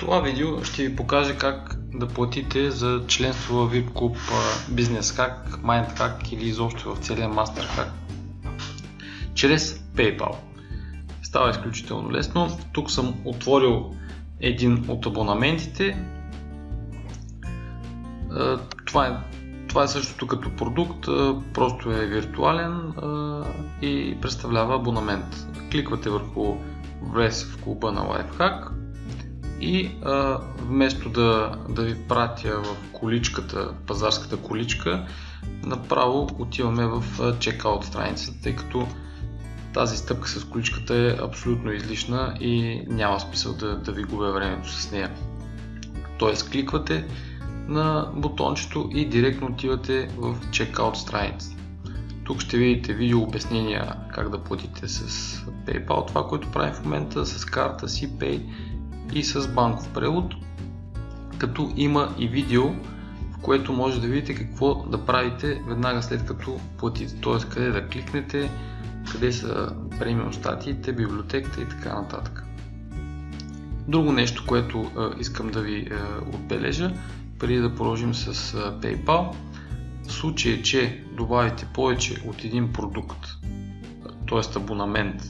това видео ще ви покажа как да платите за членство в VIP Club Business Hack, Mind Hack или изобщо в целия Master Hack чрез PayPal. Става изключително лесно. Тук съм отворил един от абонаментите. Това е същото като продукт, просто е виртуален и представлява абонамент. Кликвате върху влез в клуба на Lifehack и вместо да ви пратя в количката, пазарската количка, направо отиваме в чекаут страницата, тъй като тази стъпка с количката е абсолютно излишна и няма смисъл да ви губя времето с нея. Тоест кликвате на бутончето и директно отивате в чекаут страница. Тук ще видите видео обяснения как да платите с PayPal, това, което правим в момента, с карта CPay и с банков превод, като има и видео, в което може да видите какво да правите веднага след като платите, т.е. къде да кликнете, къде са премиум статиите, библиотеката и така нататък. Друго нещо, което искам да ви отбележа, преди да продължим с PayPal, в случай, че добавите повече от един продукт, т.е. абонамент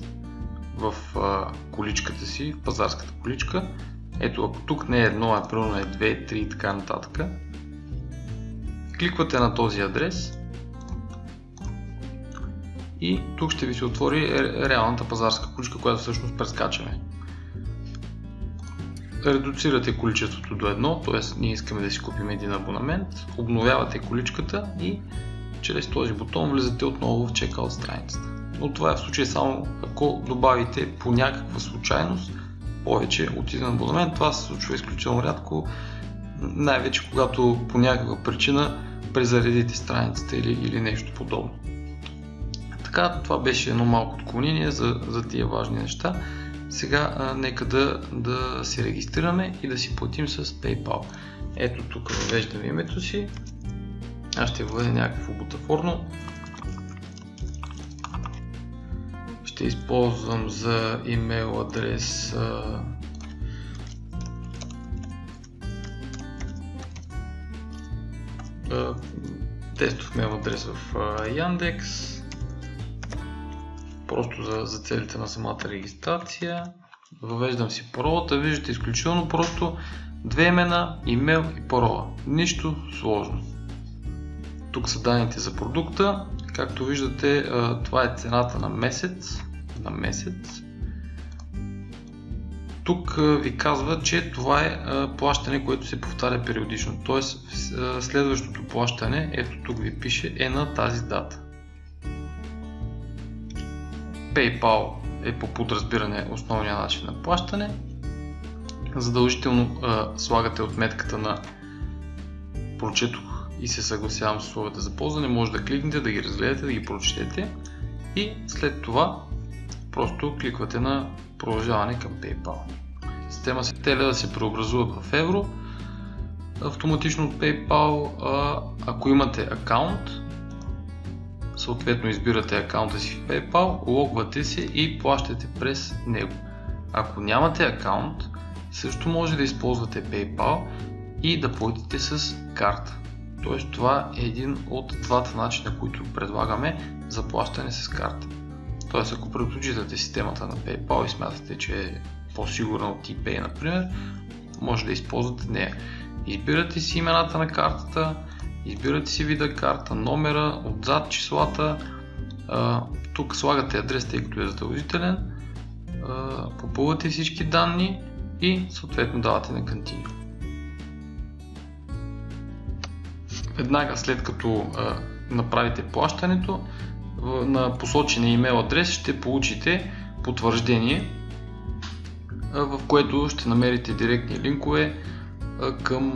в количката си, в пазарската количка, ето ако тук не е едно, а примерно е 2, 3 и така нататък, кликвате на този адрес и тук ще ви се отвори реалната пазарска количка, която всъщност прескачаме. Редуцирате количеството до едно, т.е. ние искаме да си купим един абонамент, обновявате количката и чрез този бутон влизате отново в чекаут страницата. Но това е в случай само ако добавите по някаква случайност повече от един абонамент. Това се случва изключително рядко, най-вече когато по някаква причина презаредите страницата или нещо подобно. Така, това беше едно малко отклонение за тия важни неща. Сега нека да се регистрираме и да си платим с PayPal. Ето тук въвеждам името си. Аз ще въведа някакво бутафорно. Ще използвам за имейл адрес тестов имейл адрес в Яндекс. Просто за целите на самата регистрация. Въвеждам си паролата. Виждате, изключително просто. Две имена, имейл и парола. Нищо сложно. Тук са данните за продукта. Както виждате, това е цената на месец. Тук ви казва, че това е плащане, което се повтаря периодично. Тоест, следващото плащане, ето тук ви пише, е на тази дата. PayPal е по подразбиране основния начин на плащане. Задължително слагате отметката на прочетох и се съгласявам с условията за ползване. Може да кликнете, да ги разгледате, да ги прочетете и след това просто кликвате на продължаване към PayPal. Система се теля да се преобразуват в евро автоматично от PayPal. Ако имате акаунт, съответно избирате акаунта си в PayPal, логвате се и плащате през него. Ако нямате акаунт, също може да използвате PayPal и да платите с карта. Тоест това е един от двата начина, които предлагаме за плащане с карта. Тоест ако предпочитате системата на PayPal и смятате, че е по-сигурна от ePay, например, може да използвате нея. Избирате си имената на картата, избирате си вида карта, номера, отзад числата, тук слагате адрес, тъй като е задължителен, попълвате всички данни и съответно давате на Continue. Веднага след като направите плащането, на посочения имейл адрес ще получите потвърждение, в което ще намерите директни линкове към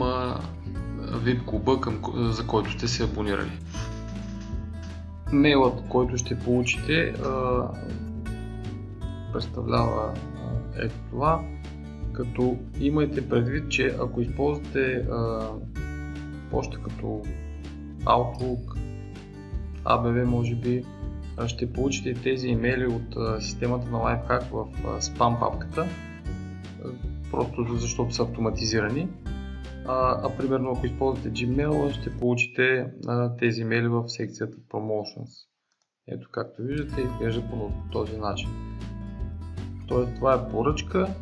VIP клуба, за който сте се абонирали. Мейлът, който ще получите, представлява ето това, като имайте предвид, че ако използвате почта като Outlook, ABV, може би ще получите тези имейли от системата на Lifehack в спам папката. просто защото са автоматизирани. Примерно ако използвате Gmail, ще получите тези имейли в секцията Promotions. Ето както виждате, изглежда по този начин. Тоест това е поръчка,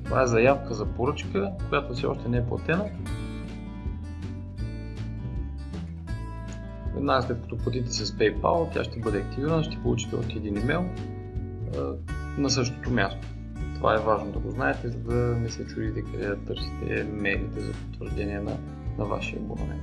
това е заявка за поръчка, която все още не е платена. Веднага след като платите с PayPal, тя ще бъде активирана, ще получите още един имейл на същото място. Това е важно да го знаете, за да не се чудите къде да търсите мейлите за потвърждение на вашия абонамент.